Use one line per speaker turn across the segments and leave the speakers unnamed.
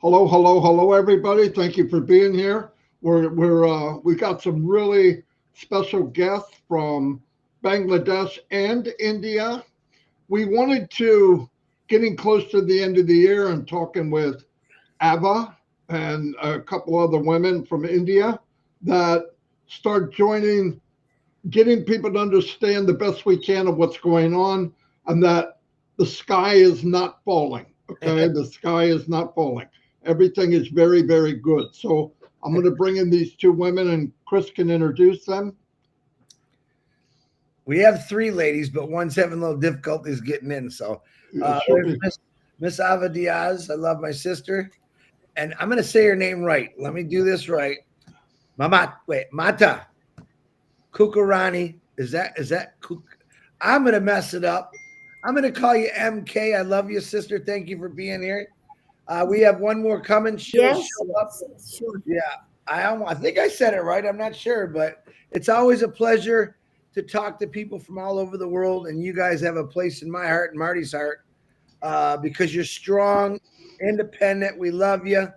Hello, hello, hello, everybody. Thank you for being here. We got some really special guests from Bangladesh and India. We wanted to getting close to the end of the year and talking with Ava and a couple other women from India that start joining, getting people to understand the best we can of what's going on, and that the sky is not falling. Okay, the sky is not falling. Everything is very, very good. So I'm going to bring in these two women, and Chris can introduce them.
We have three ladies, but one's having a little difficulties getting in. So, Miss Ava Diaz, I love my sister, and I'm going to say her name right. Let me do this right. Mata Kukarani. Is that? I'm going to mess it up. I'm going to call you MK. I love you, sister. Thank you for being here. We have one more coming. She'll show up.
Sure.
Yeah, I think I said it right. I'm not sure, but it's always a pleasure to talk to people from all over the world, and you guys have a place in my heart and Marty's heart because you're strong, independent. We love you.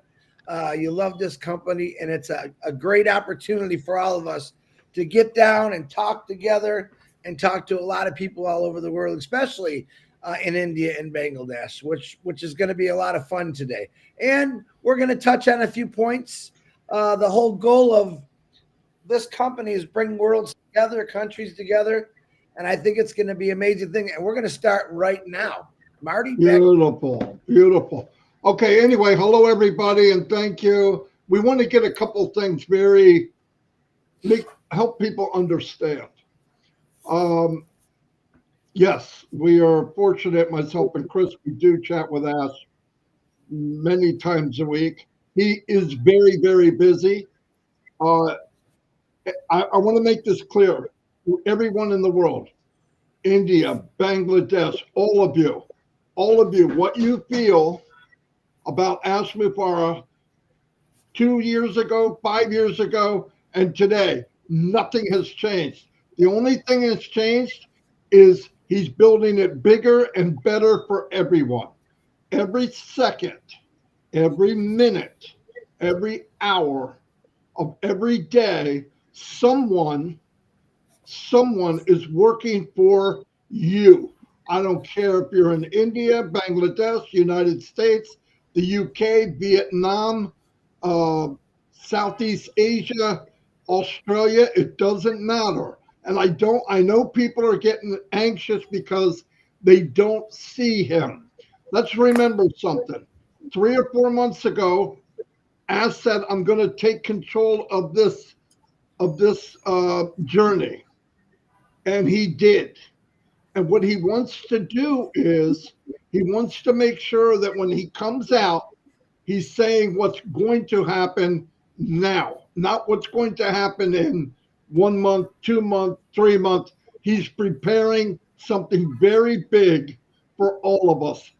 You love this company, and it's a great opportunity for all of us to get down and talk together and talk to a lot of people all over the world, especially in India and Bangladesh, which is going to be a lot of fun today. And we're going to touch on a few points. The whole goal of this company is bring worlds together, countries together, and I think it's going to be an amazing thing. And we're going to start right now. Marty?
Beautiful, beautiful. Okay, anyway, hello, everybody, and thank you. We want to get a couple things help people understand. Yes, we are fortunate, myself and Chris, we do chat with Ash many times a week. He is very, very busy. I want to make this clear. Everyone in the world, India, Bangladesh, all of you, what you feel about Ash Mufara 2 years ago, 5 years ago, and today, nothing has changed. The only thing that's changed is he's building it bigger and better for everyone. Every second, every minute, every hour of every day, someone is working for you. I don't care if you're in India, Bangladesh, United States, the UK, Vietnam, Southeast Asia, Australia, it doesn't matter. And I know people are getting anxious because they don't see him. Let's remember something. 3 or 4 months ago, Ash said, I'm going to take control of this journey. And he did. And what he wants to do is he wants to make sure that when he comes out, he's saying what's going to happen now, not what's going to happen in 1 month, 2 months, 3 months. He's preparing something very big for all of us.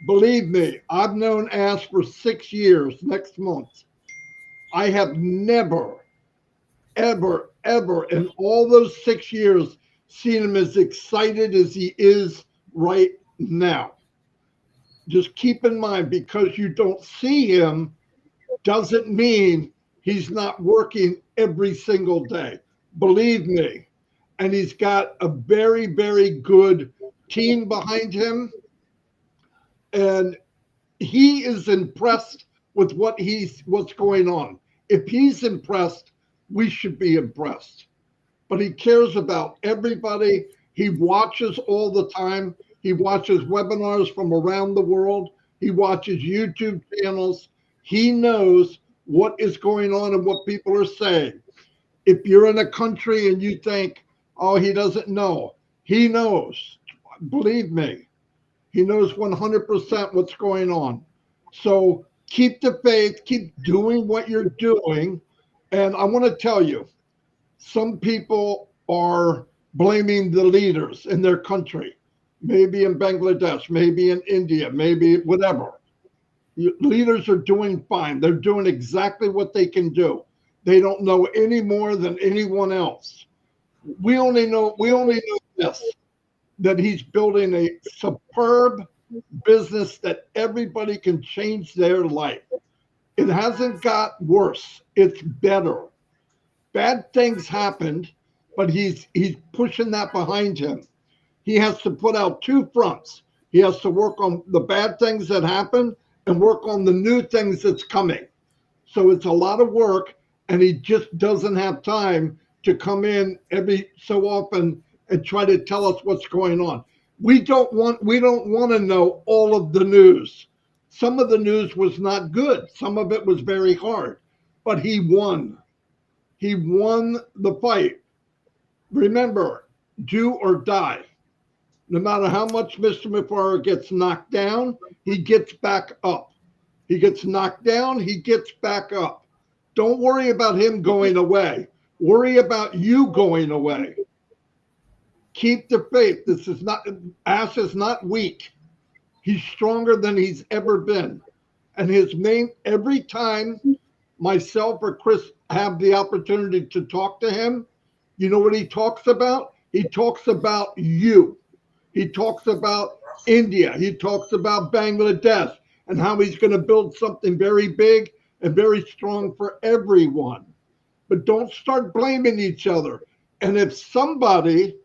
Believe me, I've known Ash for 6 years next month. I have never, ever, ever in all those 6 years seen him as excited as he is right now. Just keep in mind, because you don't see him doesn't mean he's not working every single day. Believe me. And he's got a very, very good team behind him. And he is impressed with what's going on. If he's impressed, we should be impressed. But he cares about everybody. He watches all the time. He watches webinars from around the world. He watches YouTube channels. He knows what is going on and what people are saying. If you're in a country and you think, oh, he doesn't know, he knows. Believe me, he knows 100% what's going on. So keep the faith, keep doing what you're doing. And I want to tell you, some people are blaming the leaders in their country, maybe in Bangladesh, maybe in India, maybe whatever. Leaders are doing fine. They're doing exactly what they can do. They don't know any more than anyone else. We only know this, that he's building a superb business that everybody can change their life. It hasn't got worse. It's better. Bad things happened, but he's pushing that behind him. He has to put out two fronts. He has to work on the bad things that happened and work on the new things that's coming. So it's a lot of work, and he just doesn't have time to come in every so often and try to tell us what's going on. We don't want to know all of the news. Some of the news was not good. Some of it was very hard, but he won. He won the fight. Remember, do or die. No matter how much Mr. Mufara gets knocked down, he gets back up. He gets knocked down, he gets back up. Don't worry about him going away. Worry about you going away. Keep the faith. This is not, Ash is not weak. He's stronger than he's ever been. And his main, every time myself or Chris have the opportunity to talk to him, you know what he talks about? He talks about you. He talks about India. He talks about Bangladesh and how he's going to build something very big and very strong for everyone. But don't start blaming each other. And if somebody,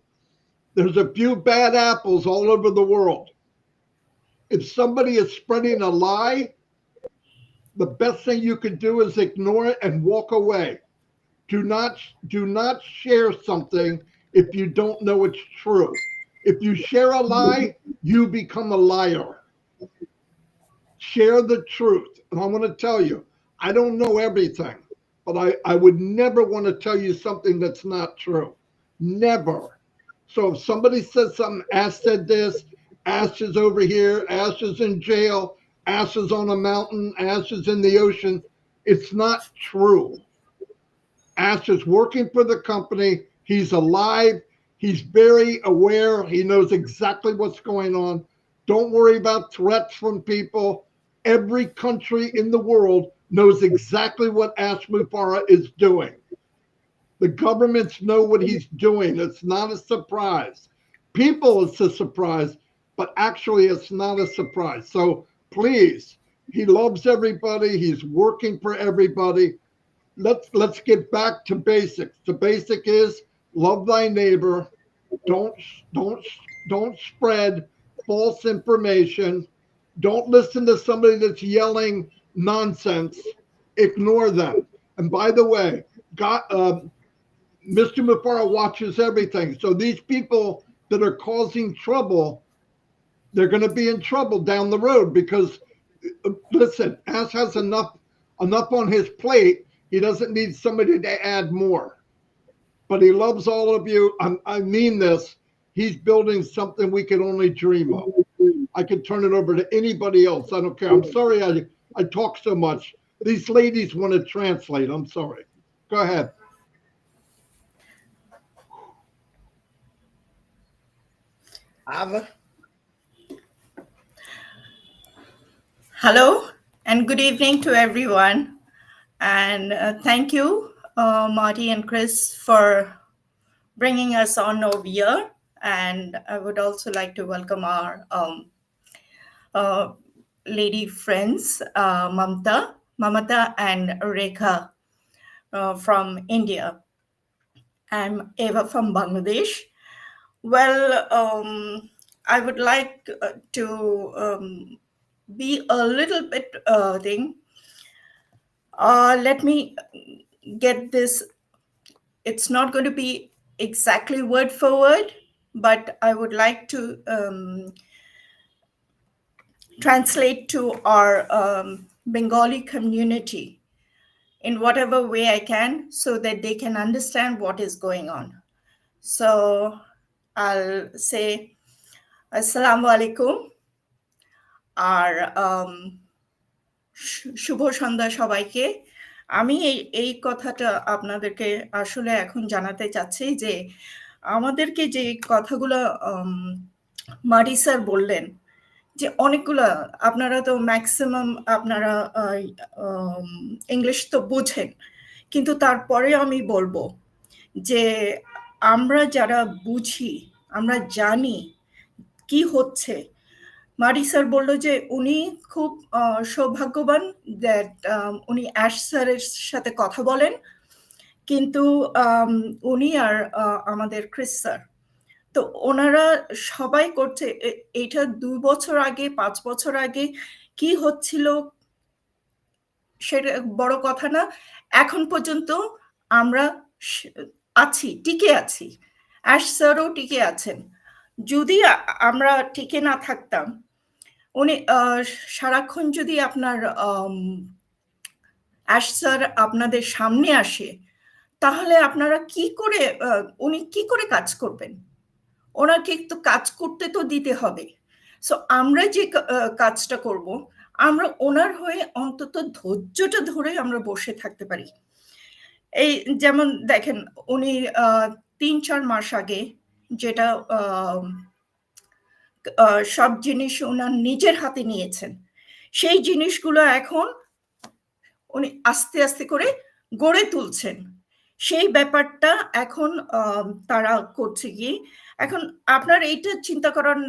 there's a few bad apples all over the world. If somebody is spreading a lie, the best thing you can do is ignore it and walk away. Do not share something if you don't know it's true. If you share a lie, you become a liar. Share the truth. And I want to tell you, I don't know everything, but I would never want to tell you something that's not true. Never. So if somebody says something, Ash said this, Ash is over here, Ash is in jail, Ash is on a mountain, Ash is in the ocean, it's not true. Ash is working for the company. He's alive. He's very aware. He knows exactly what's going on. Don't worry about threats from people. Every country in the world knows exactly what Ash Mufara is doing. The governments know what he's doing. It's not a surprise. People, it's a surprise, but actually it's not a surprise. So please, he loves everybody. He's working for everybody. Let's get back to basics. The basic is love thy neighbor. Don't spread false information. Don't listen to somebody that's yelling nonsense. Ignore them. And by the way, God, Mr. Mufara watches everything. So these people that are causing trouble, they're going to be in trouble down the road because, listen, Ash has enough on his plate. He doesn't need somebody to add more. But he loves all of you. I mean this. He's building something we can only dream of. I could turn it over to anybody else. I don't care. I'm sorry I talk so much. These ladies want to translate. I'm sorry. Go ahead.
Ava?
Hello and good evening to everyone. And thank you, Marty and Chris, for bringing us on over here. And I would also like to welcome our lady friends, Mamata and Rekha from India. I'm Eva from Bangladesh. Well, I would like to be a little bit let me get this. It's not going to be exactly word for word, but I would like to translate to our Bengali community in whatever way I can so that they can understand what is going on. So I'll say Assalamu alaikum. আর শুভ সন্ধ্যা সবাইকে। আমি এই কথাটা আপনাদেরকে আসলে এখন জানাতে চাচ্ছি যে আমাদেরকে যে কথাগুলো মারি স্যার বললেন যে অনেকগুলো, আপনারা তো ম্যাক্সিমাম আপনারা ইংলিশ তো বুঝেন, কিন্তু তারপরে আমি বলবো যে আমরা যারা বুঝি, আমরা জানি কি হচ্ছে, মারি স্যার বলল যে উনি খুব সৌভাগ্যবান দ্যাট উনি অ্যাশ স্যারের সাথে কথা বলেন, কিন্তু উনি আর আমাদের ক্রিস স্যার, তো ওনারা সবাই করছে এইটা 2 বছর আগে 5 বছর আগে কি হচ্ছিল সেটা বড় কথা না, এখন পর্যন্ত আমরা আছি, টিকে আছি, অ্যাশ স্যারও টিকে আছেন। যদি আমরা টিকে না থাকতাম, উনি সারাক্ষণ যদি আপনার অ্যাশ স্যার আপনাদের সামনে আসে, তাহলে আপনারা কি করে উনি কি করে কাজ করবেন? ওনাকে তো কাজ করতে তো দিতে হবে। সো আমরা যে কাজটা করব, আমরা ওনার হয়ে অন্তত ধৈর্যটা ধরে আমরা বসে থাকতে পারি। এই যেমন দেখেন, উনি 3-4 মাস আগে যেটা সব জিনিস ওনার নিজের হাতে নিয়েছেন, সেই জিনিসগুলো এখন উনি আস্তে আস্তে করে গড়ে তুলছেন। সেই ব্যাপারটা এখন তারা করছে কি, এখন আপনার এইটা চিন্তা করার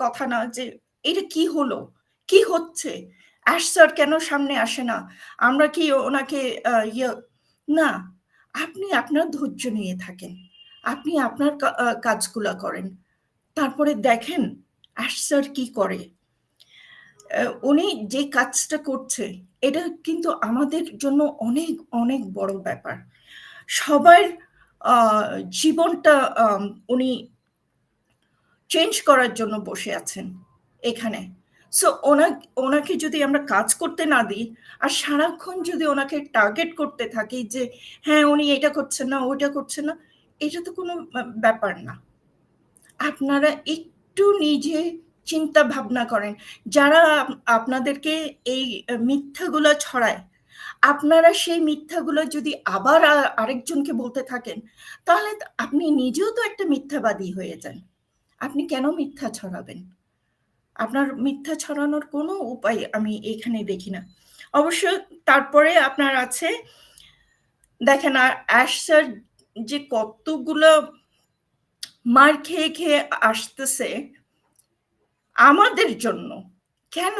কথা না যে এটা কি হলো, কি হচ্ছে, অ্যাশ স্যার কেন সামনে আসে না, আমরা কি ওনাকে না, আপনি আপনার ধৈর্য নিয়ে থাকেন, আপনি আপনার কাজগুলো করেন, তারপরে দেখেন অ্যাশ স্যার কি করে। উনি যে কাজটা করছে এটা কিন্তু আমাদের জন্য অনেক অনেক বড় ব্যাপার। সবার জীবনটা উনি চেঞ্জ করার জন্য বসে আছেন এখানে। সো ওনাকে যদি আমরা কাজ করতে না দিই, আর সারাক্ষণ যদি ওনাকে টার্গেট করতে থাকি যে হ্যাঁ উনি এটা করছেন না, ওইটা করছেন না, এটা তো কোনো ব্যাপার না। আপনারা একটু নিজে চিন্তা ভাবনা করেন, যারা আপনাদেরকে এই মিথ্যাগুলো ছড়ায়, আপনারা সেই মিথ্যাগুলো যদি আবার আরেকজনকে বলতে থাকেন, তাহলে আপনি নিজেও তো একটা মিথ্যাবাদী হয়ে যান। আপনি কেন মিথ্যা ছড়াবেন? আপনার মিথ্যা ছড়ানোর কোনো উপায় আমি এখানে দেখি না। অবশ্য তারপরে আপনার আছে, দেখেন অ্যাশ স্যার যে কতগুলো মার খেয়ে খেয়ে আসতেছে আমাদের জন্য, কেন?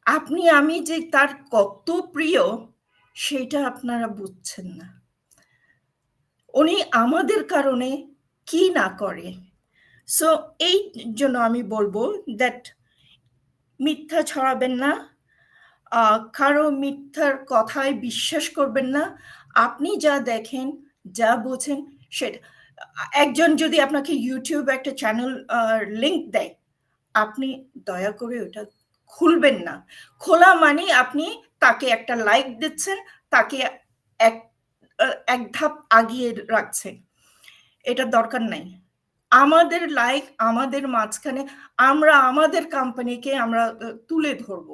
আপনি আমি যে তার কত প্রিয় সেটা আপনারা বুঝছেন না। উনি আমাদের কারণে কি না করে। সো এই জন্য আমি বলবো দ্যাট মিথ্যা ছড়াবেন না, কারো মিথ্যার কথায় বিশ্বাস করবেন না। আপনি যা দেখেন, যা বোঝেন সেটা। একজন যদি আপনাকে ইউটিউব একটা চ্যানেল লিংক দেয়, আপনি দয়া করে ওটা খুলবেন না। খোলা মানে আপনি তাকে একটা লাইক দিচ্ছেন, তাকে এক ধাপ আগিয়ে রাখছেন, এটা দরকার নাই। আমাদের লাইক, আমাদের মাঝখানে আমরা আমাদের কোম্পানিকে আমরা তুলে ধরবো।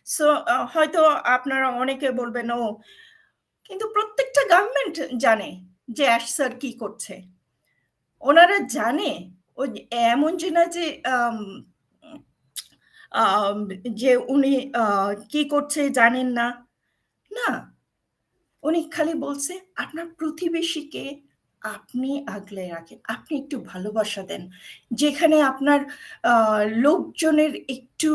সো হয়তো আপনারা অনেকে বলবেন ও, কিন্তু প্রত্যেকটা গভর্নমেন্ট জানে যে অ্যাশ স্যার কি করছে, ওনারা জানে। ও এমন যে না যে উনি কি করছে জানেন না, না, উনি খালি বলছে আপনার প্রতিবেশীকে আপনি আগলে রাখেন, আপনি একটু ভালোবাসা দেন, যেখানে আপনার লোকজনের একটু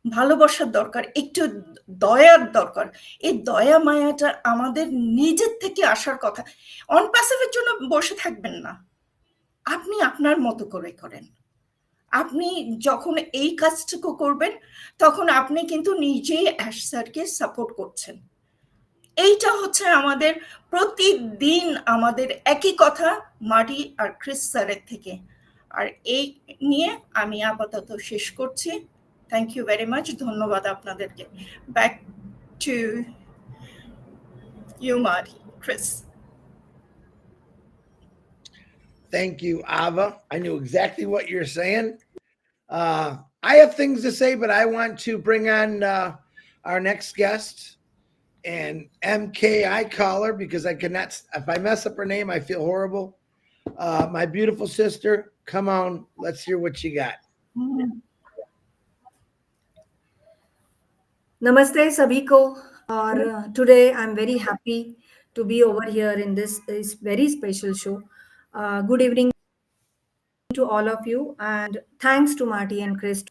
ভালোবাসার দরকার, একটু দয়ার দরকার, এই দয়া মায়াটা আমাদের নিজের থেকে আসার কথা। অনপ্যাসিভের জন্য বসে থাকবেন না, আপনি আপনার মতো করে করেন। আপনি যখন এই কাজটুকু করবেন, তখন আপনি কিন্তু নিজেই অ্যাশ স্যারকে সাপোর্ট করছেন। এইটা হচ্ছে আমাদের প্রতিদিন আমাদের একই কথা মার্টি আর ক্রিস স্যারের থেকে। আর এই নিয়ে আমি আপাতত শেষ করছি। থ্যাংক ইউ ভেরি মাচ, ধন্যবাদ আপনাদেরকে। Back to you Marty, Chris.
Thank you, Ava. I knew exactly what you're saying. I have things to say, but I want to bring on our next guest. And MK, I call her because I cannot, if I mess up her name, I feel horrible. My beautiful sister, come on, let's hear what you got.
Namaste sabhi ko, और today I'm very happy to be over here in this very special show. Good evening to all of you, and thanks to Marty and Chris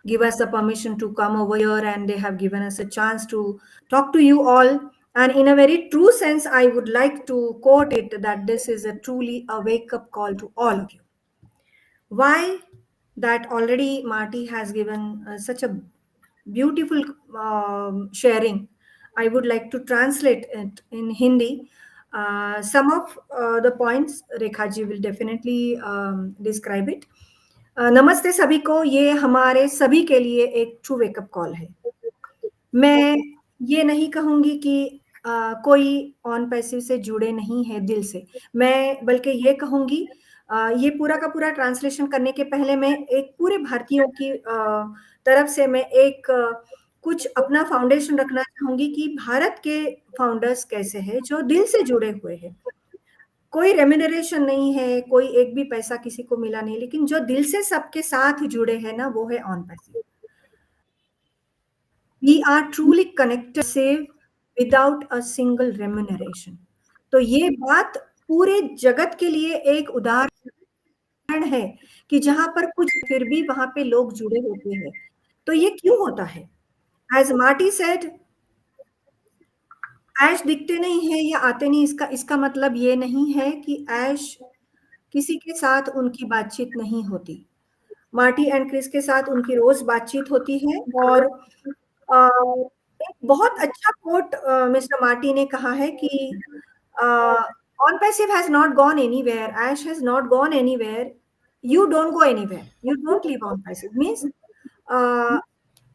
give us the permission to come over here, and they have given us a chance to talk to you all. And in a very true sense, I would like to quote it that this is a truly a wake-up call to all of you. Why? That already Marty has given such a beautiful sharing. I would like to translate it in Hindi. Some of the points Rekha ji will definitely describe it. नमस्ते सभी को, ये हमारे सभी के लिए एक true wake up call है. मैं ये नहीं कहूंगी कि कोई ऑन पैसिव से जुड़े नहीं है दिल से, मैं बल्कि ये कहूंगी ये पूरा का पूरा ट्रांसलेशन करने के पहले मैं एक पूरे भारतीयों की तरफ से मैं एक कुछ अपना फाउंडेशन रखना चाहूंगी कि भारत के फाउंडर्स कैसे हैं जो दिल से जुड़े हुए हैं. कोई रेम्यूनरेशन नहीं है, कोई एक भी पैसा किसी को मिला नहीं, लेकिन जो दिल से सबके साथ जुड़े हैं ना, वो है on passive. We are truly connected save without a single remuneration. तो ये बात पूरे जगत के लिए एक उदाहरण है कि जहां पर कुछ फिर भी वहां पे लोग जुड़े होते हैं. तो ये क्यों होता है? As Marty said, ऐश दिखते नहीं है या आते नहीं, इसका मतलब ये नहीं है कि ऐश किसी के साथ उनकी बातचीत नहीं होती. मार्टी एंड क्रिस के साथ उनकी रोज बातचीत होती है. और एक बहुत अच्छा कोट मिस्टर मार्टी ने कहा है कि Onpassive has not gone anywhere, Ash has not gone anywhere, you don't go anywhere, you don't live Onpassive. Means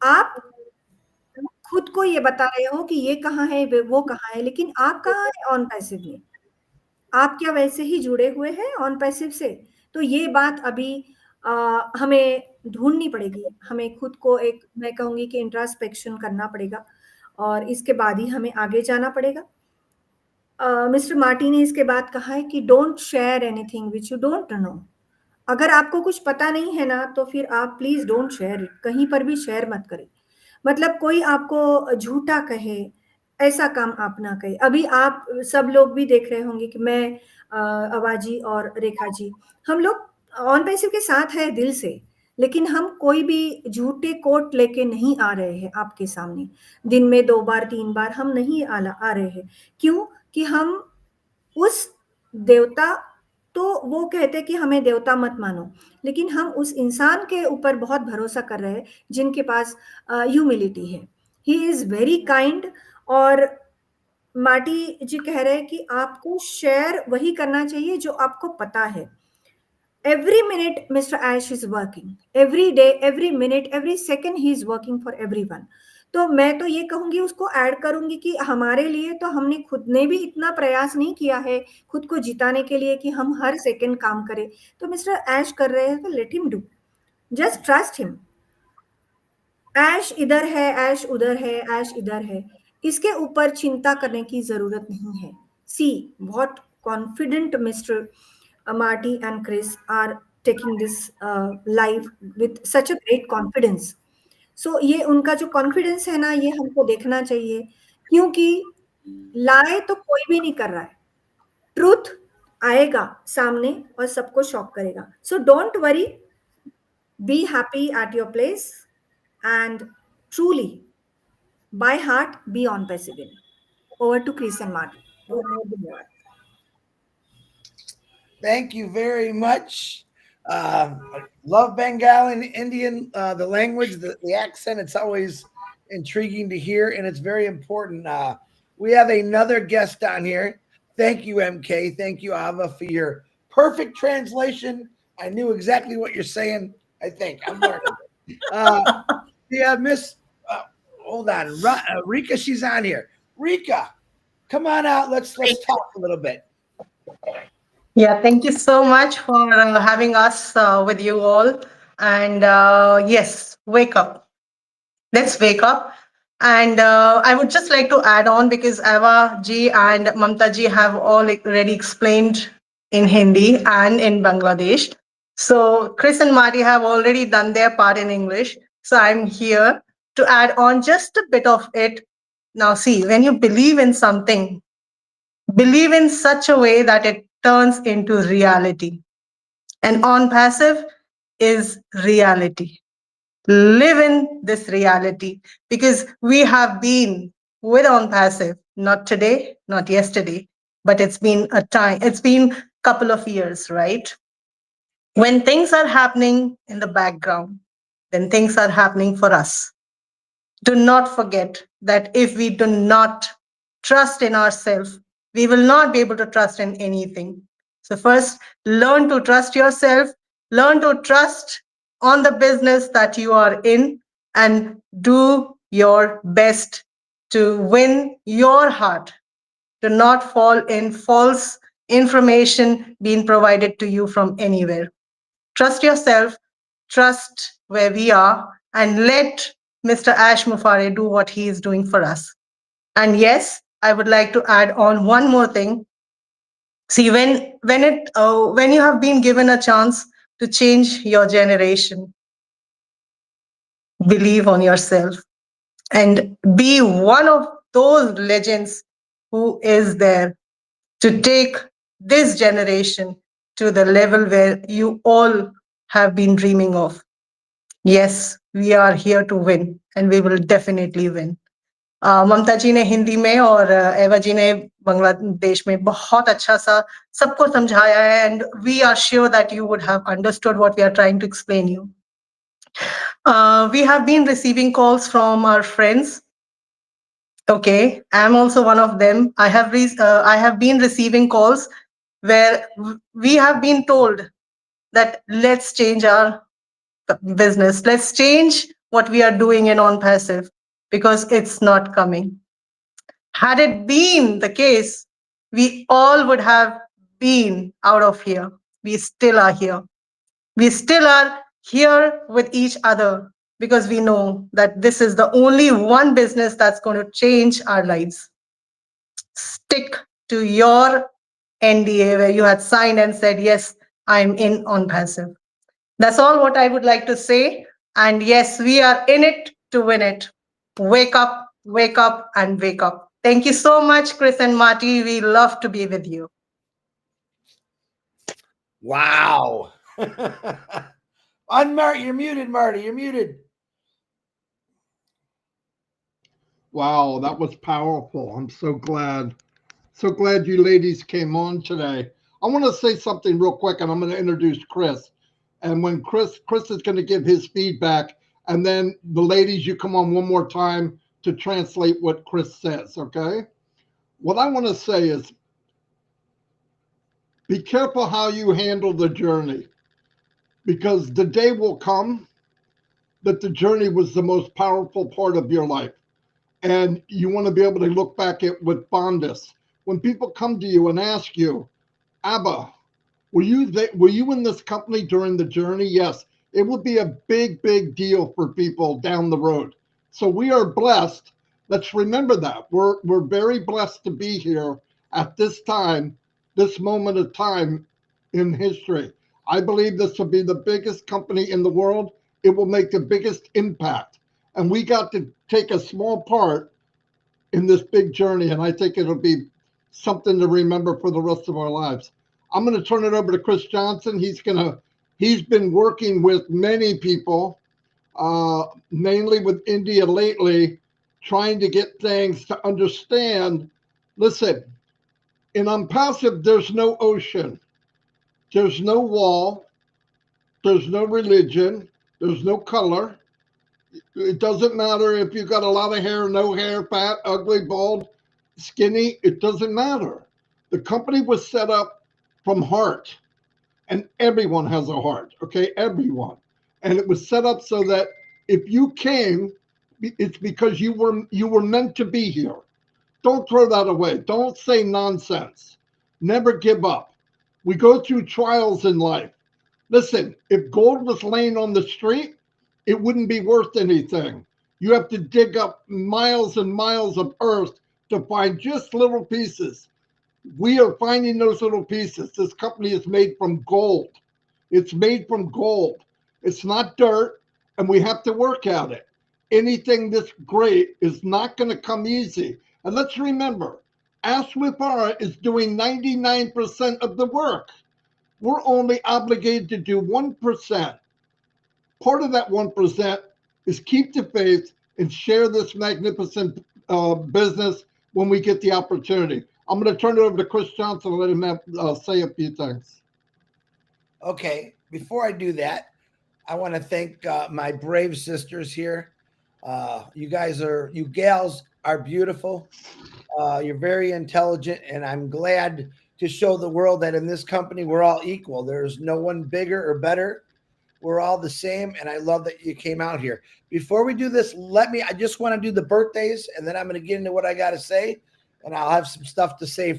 आप खुद को ये बता रहे हो कि ये कहाँ है वो कहाँ है, लेकिन आप कहाँ है ऑन पैसिव में? आप क्या वैसे ही जुड़े हुए हैं ऑन पैसिव से? तो ये बात अभी हमें ढूंढनी पड़ेगी. हमें खुद को एक, मैं कहूंगी कि इंट्रास्पेक्शन करना पड़ेगा और इसके बाद ही हमें आगे जाना पड़ेगा. मिस्टर मार्टी ने इसके बाद कहा है कि don't share anything which you don't know. अगर आपको कुछ पता नहीं है ना, तो फिर आप प्लीज डोंट शेयर इट. कहीं पर भी शेयर मत करें. मतलब कोई आपको झूठा कहे, ऐसा काम आप ना करें. अभी आप सब लोग भी देख रहे होंगे कि मैं अवाजी और रेखा जी, हम लोग ऑन पैसिव के साथ है दिल से, लेकिन हम कोई भी झूठे कोट लेके नहीं आ रहे हैं आपके सामने. दिन में 2 बार 3 बार हम नहीं आ रहे हैं. क्यों? कि हम उस देवता, तो वो कहते कि हमें देवता मत मानो, लेकिन हम उस इंसान के ऊपर बहुत भरोसा कर रहे हैं जिनके पास ह्यूमिलिटी है. He is very kind. और मार्टी जी कह रहे हैं कि आपको शेयर वही करना चाहिए जो आपको पता है. Every minute Mr. Ash is working. Every day, every minute, every second he is working for everyone. तो मैं तो ये कहूंगी, उसको ऐड करूंगी कि हमारे लिए तो हमने खुद ने भी इतना प्रयास नहीं किया है खुद को जिताने के लिए कि हम हर सेकंड काम करें. तो मिस्टर ऐश कर रहे हैं तो let him do. Just trust him. Ash इधर है, ऐश उधर है, ऐश इधर है, इसके ऊपर चिंता करने की जरूरत नहीं है. See what confident mister Marty and Chris are taking this live with such a great confidence. So ये उनका जो कॉन्फिडेंस है ना, ये हमको देखना चाहिए, क्योंकि लाए तो कोई भी नहीं कर रहा है. ट्रूथ आएगा सामने और सबको शॉक करेगा. So don't worry, be happy at your place and truly by heart be Onpassive. Over to Chris and Marty. धन्यवाद.
Thank you very much. Love Bengal and Indian, the language, the accent. It's always intriguing to hear, and it's very important. We have another guest on here. Thank you, MK. Thank you, Ava, for your perfect translation. I knew exactly what you're saying. I think I'm learning. Yeah, Miss. Hold on, Rika. She's on here. Rika, come on out. Let's talk a little bit.
Yeah, thank you so much for having us with you all. And yes, wake up. Let's wake up. And I would just like to add on, because Ava ji and Mamta ji have already explained in Hindi and in Bangladesh. So Chris and Marty have already done their part in English. So I'm here to add on just a bit of it. Now, see, when you believe in something, believe in such a way that it turns into reality. And on passive is reality. Live in this reality, because we have been with on passive, not today, not yesterday, but it's been a time, it's been a couple of years, right? When things are happening in the background, then things are happening for us. Do not forget that if we do not trust in ourselves, we will not be able to trust in anything. So, first, learn to trust yourself, learn to trust on the business that you are in, and do your best to win your heart. Do not fall in false information being provided to you from anywhere. Trust yourself, trust where we are, and let Mr. Ash Mufare do what he is doing for us. And yes, I would like to add on one more thing. See, when you have been given a chance to change your generation, believe on yourself and be one of those legends who is there to take this generation to the level where you all have been dreaming of. Yes, we are here to win and we will definitely win. ममता जी ने हिंदी में और एवा जी ने बांग्लादेश में बहुत अच्छा सा सबको समझाया है, and we are sure that you would have understood what we are trying to explain you. We have been receiving calls from our friends. Okay, I'm also one of them. I have been receiving calls where we have been told that let's change our business. Let's change what we are doing in on passive because it's not coming. Had it been the case, we all would have been out of here. We still are here. We still are here with each other because we know that this is the only one business that's going to change our lives. Stick to your NDA where you had signed and said, yes, I'm in on passive. That's all what I would like to say. And yes, we are in it to win it. Wake up, and wake up. Thank you so much, Chris and Marty. We love to be with you.
Wow. Unmute, you're muted, Marty. You're muted.
Wow, that was powerful. I'm so glad. So glad you ladies came on today. I want to say something real quick, and I'm going to introduce Chris. And when Chris is going to give his feedback, and then the ladies, you come on one more time to translate what Chris says, okay? What I want to say is be careful how you handle the journey, because the day will come that the journey was the most powerful part of your life. And you want to be able to look back at with fondness. When people come to you and ask you, Abba, were you in this company during the journey? Yes, it will be a big, big deal for people down the road. So we are blessed. Let's remember that. We're very blessed to be here at this time, this moment of time in history. I believe this will be the biggest company in the world. It will make the biggest impact. And we got to take a small part in this big journey. And I think it'll be something to remember for the rest of our lives. I'm going to turn it over to Chris Johnson. He's been working with many people, mainly with India lately, trying to get things to understand. Listen, in ONPASSIVE, there's no ocean, there's no wall, there's no religion, there's no color. It doesn't matter if you've got a lot of hair, no hair, fat, ugly, bald, skinny. It doesn't matter. The company was set up from heart, and everyone has a heart, okay? Everyone. And it was set up so that if you came, it's because you were meant to be here. Don't throw that away. Don't say nonsense. Never give up. We go through trials in life. Listen, if gold was laying on the street, it wouldn't be worth anything. You have to dig up miles and miles of earth to find just little pieces. We are finding those little pieces. This company is made from gold. It's made from gold. It's not dirt, and we have to work at it. Anything this great is not going to come easy. And let's remember, Ash Mufare is doing 99% of the work. we're only obligated to do 1%. Part of that 1% is keep the faith and share this magnificent business when we get the opportunity. I'm going to turn it over to Chris Johnson and let him say a few things.
Okay, before I do that, I want to thank my brave sisters here. You gals are beautiful. You're very intelligent, and I'm glad to show the world that in this company, we're all equal. There's no one bigger or better. We're all the same, and I love that you came out here. Before we do this, I just want to do the birthdays, and then I'm going to get into what I got to say, and I'll have some stuff to say I'm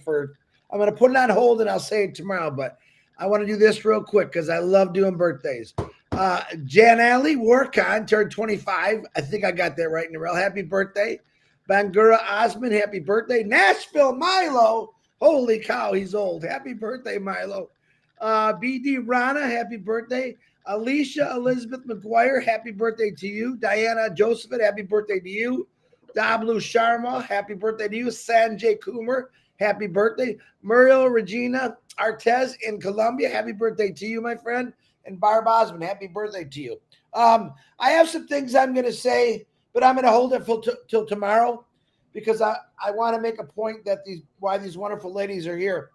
going to put it on hold, and I'll say it tomorrow, but I want to do this real quick because I love doing birthdays. Jan Alley Warcon turned 25. I think I got that right, Narelle. Happy birthday. Bangura Osman, happy birthday. Nashville Milo, holy cow, he's old. Happy birthday, Milo. BD Rana, happy birthday. Alicia Elizabeth McGuire, happy birthday to you. Diana Josephat, happy birthday to you. Dablu Sharma, happy birthday to you. Sanjay Kumar, happy birthday. Muriel Regina Artez in Colombia, happy birthday to you, my friend. And Barb Osmond, happy birthday to you. I have some things I'm going to say, but I'm going to hold it till tomorrow because I want to make a point that why these wonderful ladies are here.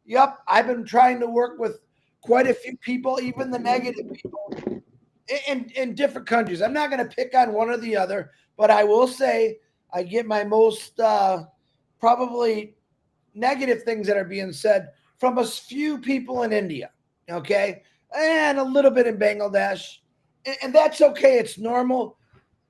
Yep, I've been trying to work with quite a few people, even the negative people in different countries. I'm not going to pick on one or the other, but I will say I get my most probably negative things that are being said from a few people in India, okay, and a little bit in Bangladesh, and that's okay. It's normal,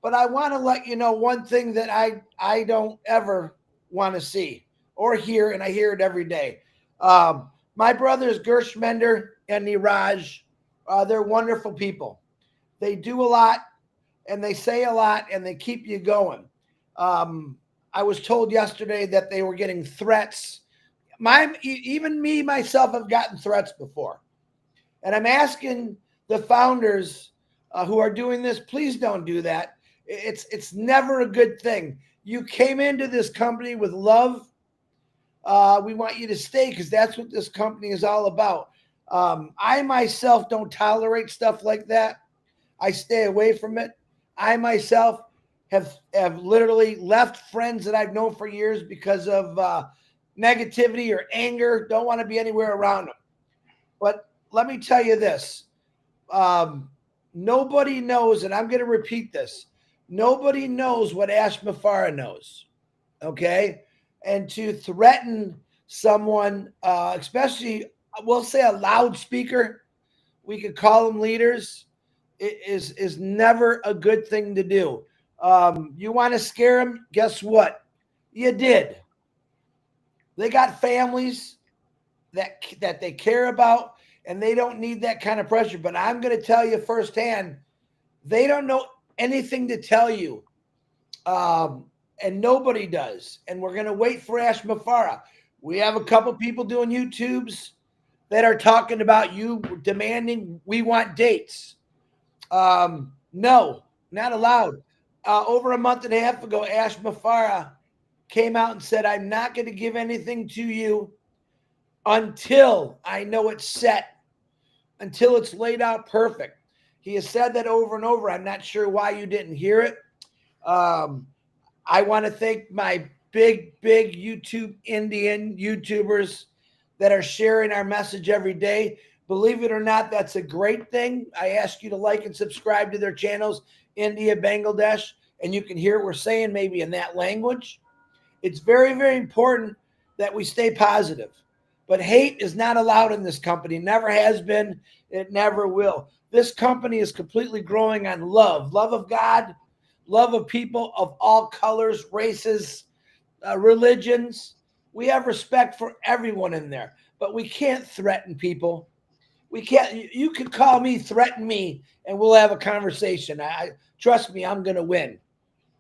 but I want to let you know one thing that I don't ever want to see or hear, and I hear it every day. My brothers Gershmender and Niraj, they're wonderful people. They do a lot, and they say a lot, and they keep you going. I was told yesterday that they were getting threats. Even me, myself, have gotten threats before. And I'm asking the founders who are doing this, please don't do that. It's never a good thing. You came into this company with love. We want you to stay because that's what this company is all about. I myself don't tolerate stuff like that. I stay away from it. I myself have literally left friends that I've known for years because of negativity or anger. Don't want to be anywhere around them. But let me tell you this. Nobody knows, and I'm going to repeat this. Nobody knows what Ash Mafara knows. Okay? And to threaten someone, especially, we'll say a loudspeaker, we could call them leaders, is never a good thing to do. You want to scare them? Guess what? You did. They got families that they care about, and they don't need that kind of pressure. But I'm going to tell you firsthand, they don't know anything to tell you. And nobody does. And we're going to wait for Ash Mafara. We have a couple people doing YouTubes that are talking about you demanding we want dates. No, not allowed. Over a month and a half ago, Ash Mafara came out and said, I'm not going to give anything to you until I know it's set, until it's laid out perfect. He has said that over and over. I'm not sure why you didn't hear it. I want to thank my big Indian YouTubers that are sharing our message every day. Believe it or not, that's a great thing. I ask you to like and subscribe to their channels, India, Bangladesh, and you can hear what we're saying maybe in that language. It's very, very important that we stay positive. But hate is not allowed in this company. Never has been. It never will. This company is completely growing on love of God, love of people of all colors, races, religions. We have respect for everyone in there, but we can't threaten people. We can't. You can call me, threaten me, and we'll have a conversation. Trust me, I'm going to win.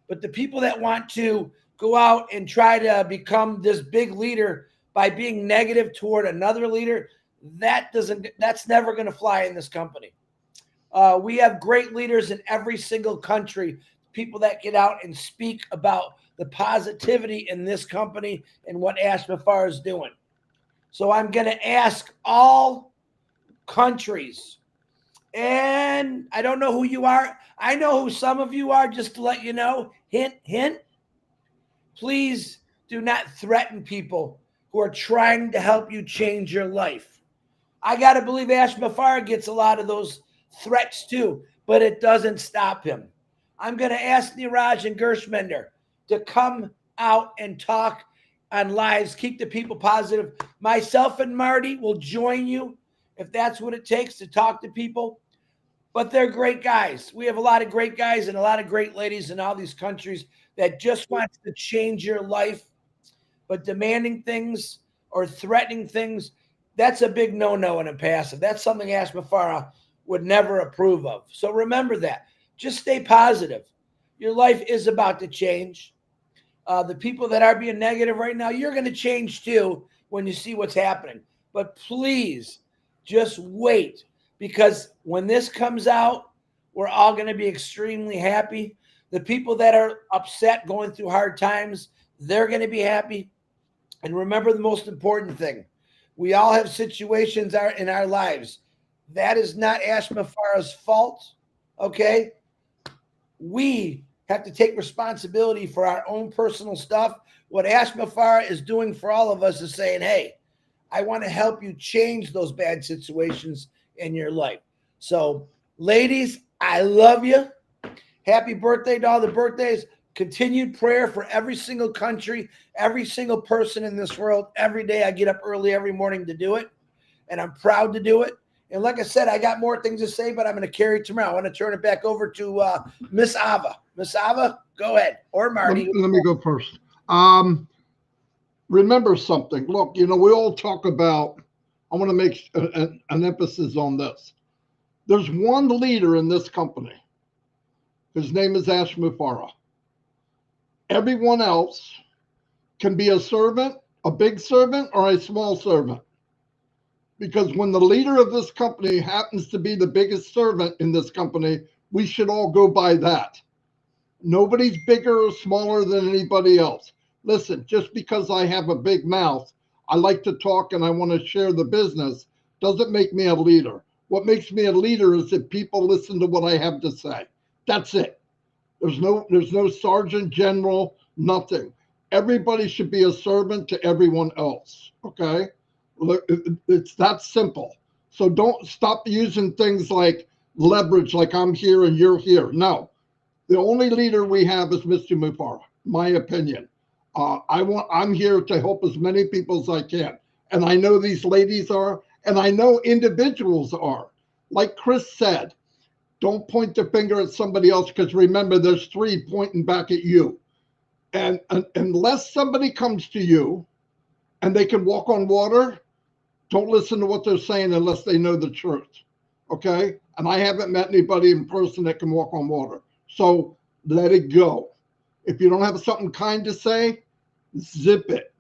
But the people that want to go out and try to become this big leader by being negative toward another leader, that's never going to fly in this company. We have great leaders in every single country, people that get out and speak about the positivity in this company and what Ash Mafara is doing. So I'm going to ask all countries, and I don't know who you are. I know who some of you are, just to let you know. Hint, hint. Please do not threaten people who are trying to help you change your life. I got to believe Ash Mafar gets a lot of those threats too, but it doesn't stop him. I'm going to ask Niraj and Gershmender to come out and talk on lives, keep the people positive. Myself and Marty will join you if that's what it takes to talk to people. But they're great guys. We have a lot of great guys and a lot of great ladies in all these countries that just wants to change your life. But demanding things or threatening things, that's a big no-no in a passive. That's something Ash Mafara would never approve of. So remember that. Just stay positive. Your life is about to change. The people that are being negative right now, you're going to change too when you see what's happening. But please just wait, because when this comes out, we're all going to be extremely happy. The people that are upset, going through hard times, they're going to be happy. And remember the most important thing. We all have situations in our lives. That is not Ash Mafara's fault, okay? We have to take responsibility for our own personal stuff. What Ash Mafara is doing for all of us is saying, hey, I want to help you change those bad situations in your life. So, ladies, I love you. Happy birthday to all the birthdays. Continued prayer for every single country, every single person in this world. Every day I get up early every morning to do it, and I'm proud to do it. And like I said, I got more things to say, but I'm going to carry it tomorrow. I want to turn it back over to Miss Ava. Miss Ava, go ahead. Or Marty.
Let me go first. Remember something. Look, we all talk about, I want to make an emphasis on this. There's one leader in this company. His name is Ash Mufara. Everyone else can be a servant, a big servant, or a small servant. Because when the leader of this company happens to be the biggest servant in this company, we should all go by that. Nobody's bigger or smaller than anybody else. Listen, just because I have a big mouth, I like to talk and I want to share the business, doesn't make me a leader. What makes me a leader is that people listen to what I have to say. That's it. There's no sergeant general, nothing. Everybody should be a servant to everyone else, okay? It's that simple. So don't stop using things like leverage, like I'm here and you're here. No, the only leader we have is Mr. Mufara, my opinion. I'm here to help as many people as I can. And I know these ladies are, and I know individuals are. Like Chris said, don't point the finger at somebody else, because remember, there's three pointing back at you. And unless somebody comes to you and they can walk on water, don't listen to what they're saying unless they know the truth, okay? And I haven't met anybody in person that can walk on water. So let it go. If you don't have something kind to say, zip it.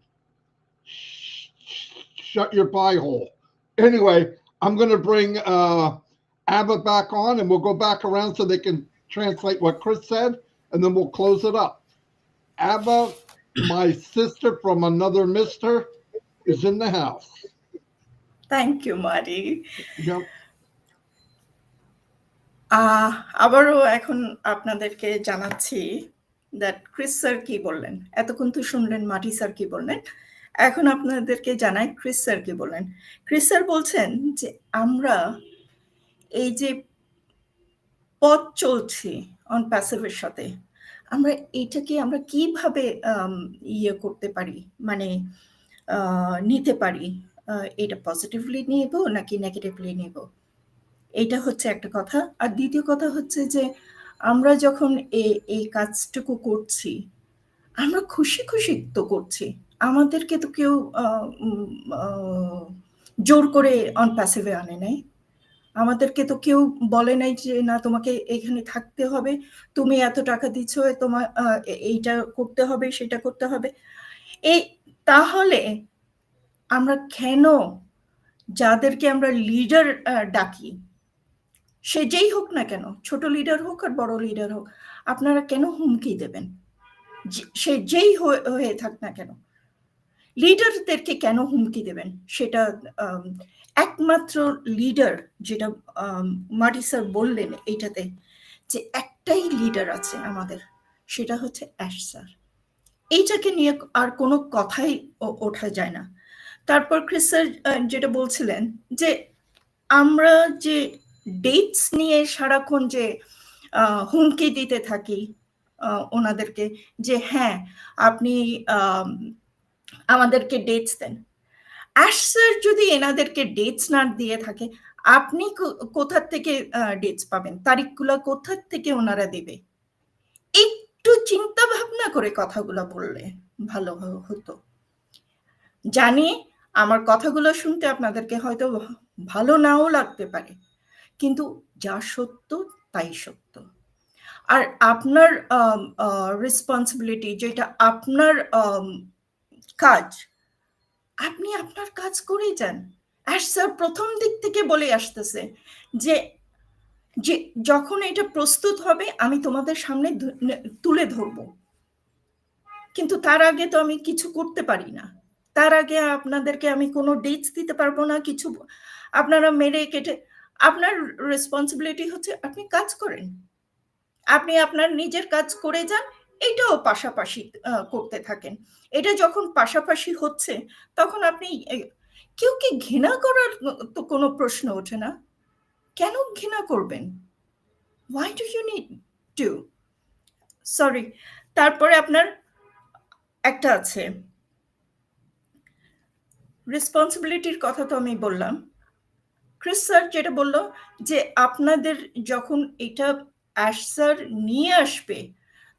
Shut your pie hole. Anyway, I'm going to bring Ava back on, and we'll go back around so they can translate what Chris said, and then we'll close it up. Ava, my sister from another mister, is in the house.
Thank you, Marty.
Yep.
আবারও এখন আপনাদেরকে জানাচ্ছি that Chris sir কি বললেন। এতক্ষণ তো শুনলেন মাটি স্যার কি বললেন, এখন আপনাদেরকে জানাই ক্রিস স্যার কি বললেন। ক্রিস স্যার বলছেন যে আমরা এই যে পথ চলছি অন প্যাসিভের সাথে, আমরা কিভাবে ইয়ে করতে পারি, মানে নিতে পারি, এটা পজিটিভলি নেব নাকি নেগেটিভলি নেব, এইটা হচ্ছে একটা কথা। আর দ্বিতীয় কথা হচ্ছে যে আমরা যখন এই কাজটুকু করছি, আমরা খুশি খুশি তো করছি, আমাদেরকে তো কেউ জোর করে অন প্যাসিভে আনে নাই, আমাদেরকে তো কেউ বলে নাই যে না তোমাকে এখানে থাকতে হবে, তুমি এত টাকা দিচ্ছ, তোমার এইটা করতে হবে, সেটা করতে হবে। তাহলে আমরা কেন যাদেরকে আমরা লিডার ডাকি, সে যেই হোক না কেন, ছোট লিডার হোক আর বড় লিডার হোক, আপনারা কেন হুমকি দেবেন? সে যেই হয়ে থাক না কেন, লিডারদেরকে কেন হুমকি দেবেন সেটা একমাত্র লিডার, যেটা মার্টি স্যার বললেন এইটাতে, যে একটাই লিডার আছে আমাদের, সেটা হচ্ছে অ্যাশ স্যার। এইটাকে নিয়ে আর কোনো কথাই ওঠা যায় না। তারপর ক্রিস স্যার যেটা বলছিলেন যে আমরা যে ডেটস নিয়ে সারাক্ষণ যে হুমকি দিতে থাকি ওনাদেরকে, যে হ্যাঁ আপনি আমাদেরকে ডেটস দেন। অ্যাশ স্যার যদি এনাদেরকে ডেটস না দিয়ে থাকে, আপনি কোথা থেকে ডেটস পাবেন? তারিখগুলো কোথা থেকে ওনারা দেবে? একটু চিন্তা ভাবনা করে কথাগুলো বললে ভালো হতো। জানি আমার কথাগুলো শুনতে আপনাদেরকে হয়তো ভালো নাও লাগতে পারে, কিন্তু যা সত্য তাই সত্য। আর আপনার রেসপন্সিবিলিটি, যেটা আপনার কাজ, আপনি আপনার কাজ করেই যান। অ্যাশ স্যার প্রথম দিক থেকে বলে আসতেছে যে যে যখন এটা প্রস্তুত হবে আমি তোমাদের সামনে তুলে ধরব, কিন্তু তার আগে তো আমি কিছু করতে পারি না। তার আগে আপনাদেরকে আমি কোনো ডেটস দিতে পারবো না, কিছু আপনারা মেরে কেটে। আপনার রেসপন্সিবিলিটি হচ্ছে আপনি কাজ করেন, আপনি আপনার নিজের কাজ করে যান, এটাও পাশাপাশি করতে থাকেন। এটা যখন পাশাপাশি হচ্ছে তখন আপনি কেউ কি ঘৃণা করার তো কোনো প্রশ্ন ওঠে না। কেন ঘৃণা করবেন? Why do you need to? Sorry. তারপরে আপনার একটা আছে রেসপন্সিবিলিটির কথা, তো আমি বললাম। ক্রিস স্যার যেটা বললো যে আপনাদের যখন এটা অ্যাশ স্যার নিয়ে আসবে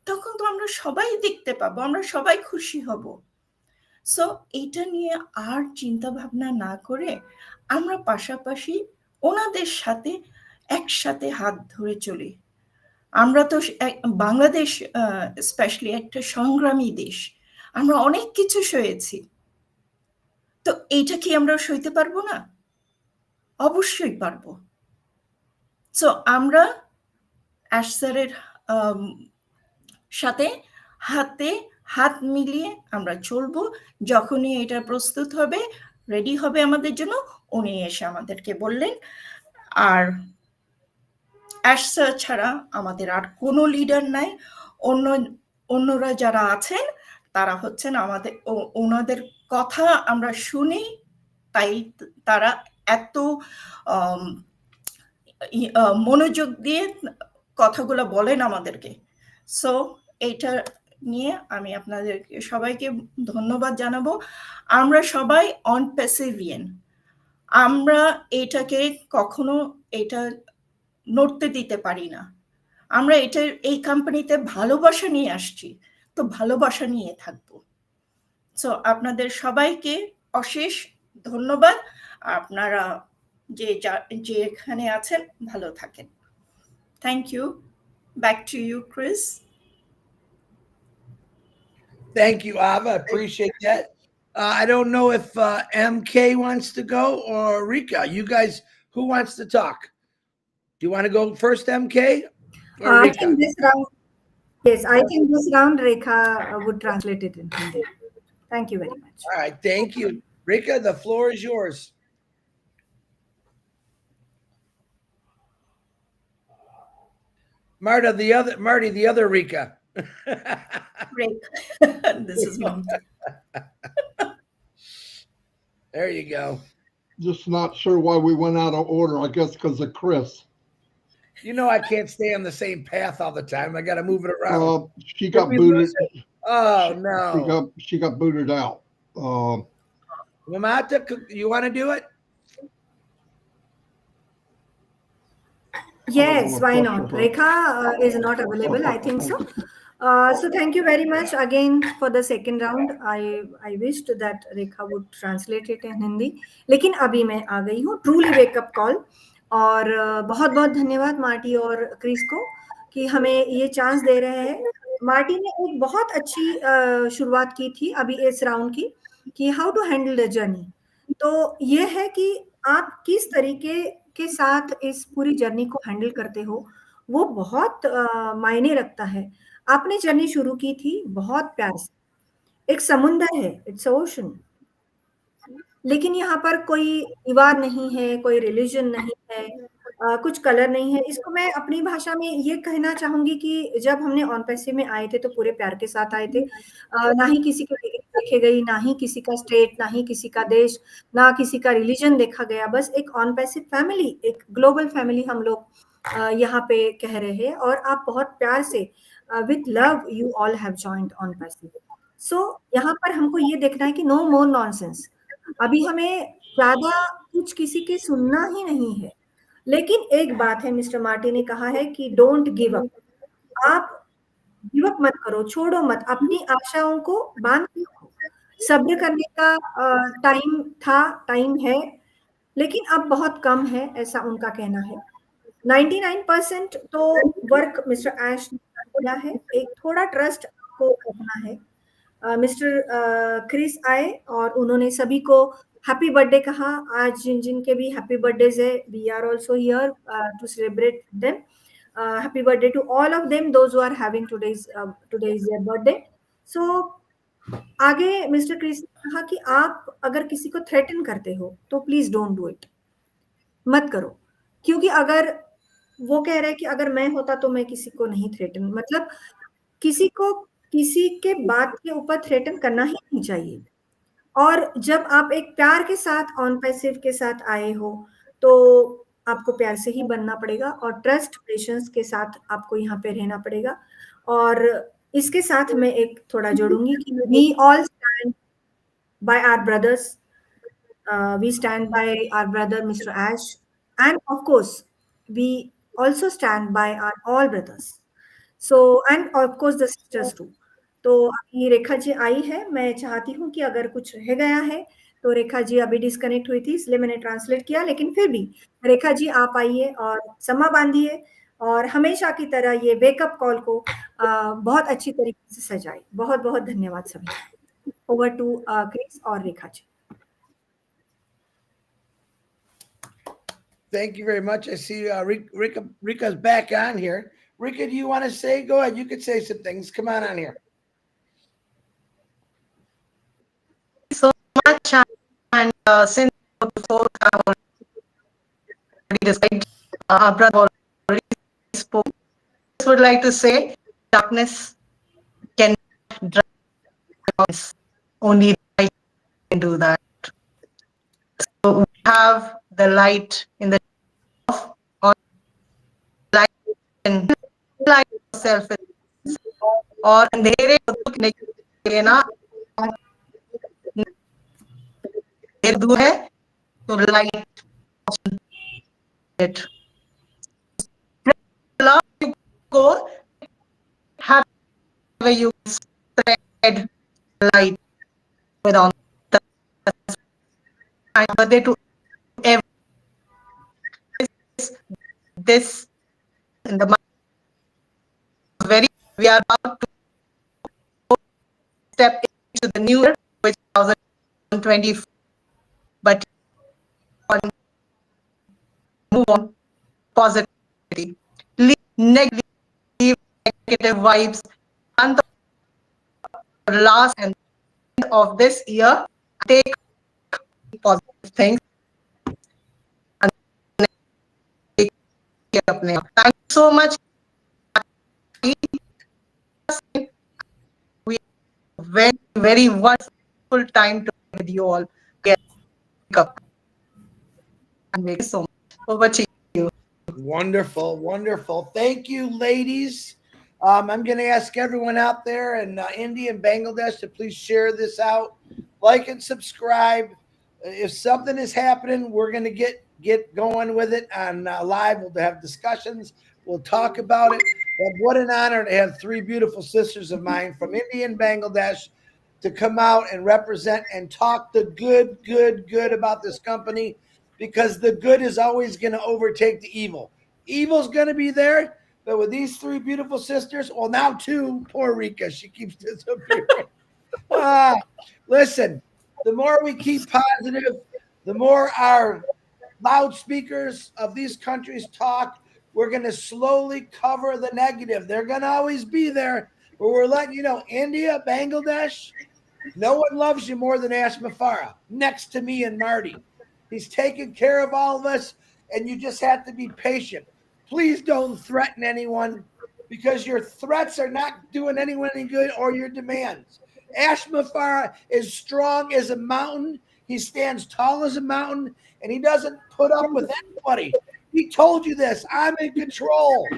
তখন তো আমরা সবাই দেখতে পাবো, আমরা সবাই খুশি হব। সো এটা নিয়ে আর চিন্তা ভাবনা না করে আমরা পাশাপাশি ওনাদের সাথে একসাথে হাত ধরে চলি। আমরা তো বাংলাদেশ স্পেশালি একটা সংগ্রামী দেশ, আমরা অনেক কিছু সয়েছি, তো এইটা কি আমরা সইতে পারবো না? অবশ্যই পারবো। সো আমরা অ্যাশ স্যারের সাথে হাতে হাত মিলিয়ে আমরা চলবো। যখনই এটা প্রস্তুত হবে, রেডি হবে আমাদের জন্য, উনি এসে আমাদেরকে বললেন। আর অ্যাশ স্যার ছাড়া আমাদের আর কোনো লিডার নাই। অন্যরা যারা আছেন তারা হচ্ছেন আমাদের, ওনাদের কথা আমরা শুনি, তাই তারা এত মনোযোগ দিয়ে কথাগুলো বলেন আমাদেরকে। সো এইটা নিয়ে আমি আপনাদেরকে সবাইকে ধন্যবাদ জানাবো। আমরা সবাই অনপ্যাসিভিয়ান, আমরা এটাকে কখনো এটা নড়তে দিতে পারি না। আমরা এটার এই কোম্পানিতে ভালোবাসা নিয়ে আসছি, তো ভালোবাসা নিয়ে থাকবো। সো আপনাদের সবাইকে অশেষ ধন্যবাদ। আপনারা যেখানে আছেন ভালো থাকেন। Thank you. Back to you, Chris.
Thank you, Ava. I appreciate that. I don't know if MK wants to go or Rika. You guys, who wants to talk? Do you want to go first, MK, or
I
Rika?
think this round, yes, I think this round Rekha would translate it in Hindi. Thank you very much.
All right, thank you. Rika, the floor is yours. Marty, the other Rika.
Great. This is Mamta.
There you go.
Just not sure why we went out of order. I guess because of Chris.
You know I can't stay on the same path all the time. I got to move it around.
She got booted.
Oh no!
She got booted out.
Mamata, you want to do it?
Yes, why not? Rekha is not available, I think so. So thank you very much again for the second round. I wished that Rekha would translate it in Hindi, लेकिन अभी मैं आ गई हूँ. Truly wake up call. और बहुत बहुत धन्यवाद Marty और क्रिस को कि हमें ये चांस दे रहे हैं। मार्टी ने एक बहुत अच्छी शुरुआत की थी अभी इस राउंड की कि how to handle the journey. तो ये है कि आप किस तरीके के साथ इस पूरी जर्नी को हैंडल करते हो, वो बहुत मायने रखता है। आपने जर्नी शुरू की थी बहुत प्यार से, एक समुंदर है, इट्स ओशन। लेकिन यहाँ पर कोई दीवार नहीं है, कोई रिलीजन नहीं है, कुछ कलर नहीं है। इसको मैं अपनी भाषा में ये कहना चाहूंगी कि जब हमने ऑन पैसे में आए थे तो पूरे प्यार के साथ आए थे। ना ही किसी की डिग्री देखे गई, ना ही किसी का स्टेट, ना ही किसी का देश, ना किसी का रिलीजन देखा गया। बस एक ऑन पैसे फैमिली, एक ग्लोबल फैमिली हम लोग यहाँ पे कह रहे हैं। और आप बहुत प्यार से with love you all have joined on पैसे। सो यहाँ पर हमको ये देखना है कि नो मोर नॉनसेंस। अभी हमें ज्यादा कुछ किसी की सुनना ही नहीं है। लेकिन एक बात है, मिस्टर मार्टी ने कहा है कि डोंट गिव अप। आप गिव अप मत करो, छोड़ो मत, अपनी आशाओं को बांध के रखो। सब्र करने का टाइम था, टाइम है, लेकिन अब बहुत कम है, ऐसा उनका कहना है। 99% तो वर्क मिस्टर ऐश ने कर दिया है। एक थोड़ा ट्रस्ट को रखना है। मिस्टर क्रिस आए और उन्होंने सभी को हैप्पी बर्थडे कहा। आज जिन जिन के भी हैप्पी बर्थडेज है, we are also here to celebrate them. Happy birthday to all of them those who are having today's their birthday. So आगे मिस्टर क्रिस ने कहा कि आप अगर किसी को थ्रेटन करते हो तो प्लीज डोंट डू इट, मत करो। क्योंकि अगर वो कह रहे हैं कि अगर मैं होता तो मैं किसी को नहीं थ्रेटन, मतलब किसी को किसी के बात के ऊपर थ्रेटन करना ही नहीं चाहिए। और जब आप एक प्यार के साथ ऑन पैसिव के साथ आए हो तो आपको प्यार से ही बनना पड़ेगा और ट्रस्ट पेशेंस के साथ आपको यहाँ पे रहना पड़ेगा। और इसके साथ मैं एक थोड़ा जोड़ूंगी कि we all stand by our brothers, we stand by our brother Mr. Ash, and of course, we also stand by our all brothers. So, and of course the sisters too. तो अभी रेखा जी आई है, मैं चाहती हूँ कि अगर कुछ रह गया है तो रेखा जी अभी डिस्कनेक्ट हुई थी इसलिए मैंने ट्रांसलेट किया, लेकिन फिर भी रेखा जी आप आइए और समा बांधिए और हमेशा की तरह ये वेकअप कॉल को बहुत अच्छी तरीके से सजाए। बहुत बहुत धन्यवाद सभी। ओवर टू क्रिस और Rekha ji.
Thank you very much. I see Rika's back on here. Rika, do you want to say? Go ahead. You could say some things. Come on here.
So much, and since before I've already described, our brother already spoke. I just would like to say, darkness can drive us. Only light can do that. So we have the light in the on light and light yourself और अंधेरे को दुख नहीं ना दूर है तो light it love you go have you spread light without my birthday to every this in the month very we are about to step into the new year which is 2020 but move on positivity leave negative vibes and the last and end of this year take positive things and take care of them. Thank you so much. We very very wonderful time to be with you all. Get up and make so much. Over to you.
Wonderful, wonderful. Thank you, ladies. I'm going to ask everyone out there in India and Bangladesh to please share this out, like and subscribe. If something is happening, we're going to get going with it on live. We'll have discussions. We'll talk about it. But what an honor to have three beautiful sisters of mine from India and Bangladesh to come out and represent and talk the good about this company, because the good is always going to overtake the evil. Evil's going to be there, but with these three beautiful sisters, well, now two, poor Rika, she keeps disappearing. Listen, the more we keep positive, the more our loudspeakers of these countries talk, we're going to slowly cover the negative. They're going to always be there, but we're letting you know, India, Bangladesh, No one loves you more than Ash Mafara, next to me and Marty. He's taking care of all of us, and you just have to be patient. Please don't threaten anyone, because your threats are not doing anyone any good, or your demands. Ash Mafara is strong as a mountain. He stands tall as a mountain, and he doesn't put up with anybody. He told you this. I'm in control.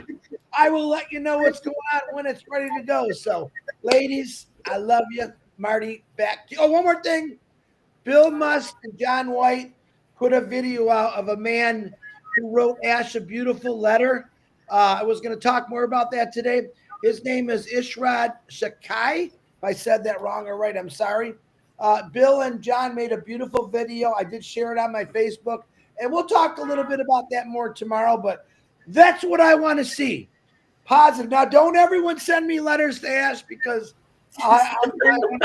I will let you know what's going on when it's ready to go. So, ladies, I love you. Marty, back to you. Oh, one more thing. Bill Musk and John White put a video out of a man who wrote Ash a beautiful letter. I was going to talk more about that today. His name is Ishrad Shakai. If I said that wrong or right, I'm sorry. Bill and John made a beautiful video. I did share it on my Facebook, and we'll talk a little bit about that more tomorrow, but that's what I want to see. Positive. Now, don't everyone send me letters to Ash, because I want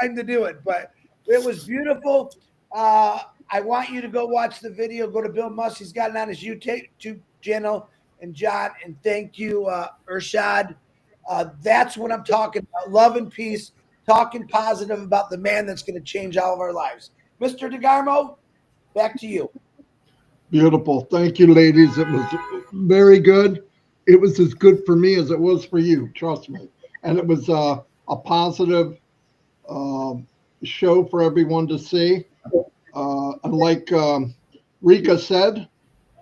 time to do it, but it was beautiful. I want you to go watch the video. Go to Bill Musk. He's got it on his YouTube channel. And John, and thank you, Irshad. That's what I'm talking about. Love and peace, talking positive about the man that's going to change all of our lives. Mr. DeGarmo, back to you.
Beautiful. Thank you, ladies. It was very good. It was as good for me as it was for you. Trust me. And it was a positive show for everyone to see. And like Rika said,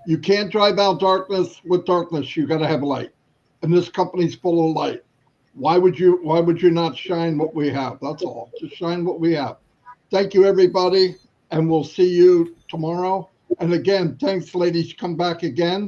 you can't drive out darkness with darkness. You got to have light, and this company's full of light. Why would you not shine what we have? That's all. Just shine what we have. Thank you, everybody, and we'll see you tomorrow. And again, thanks, ladies. Come back again.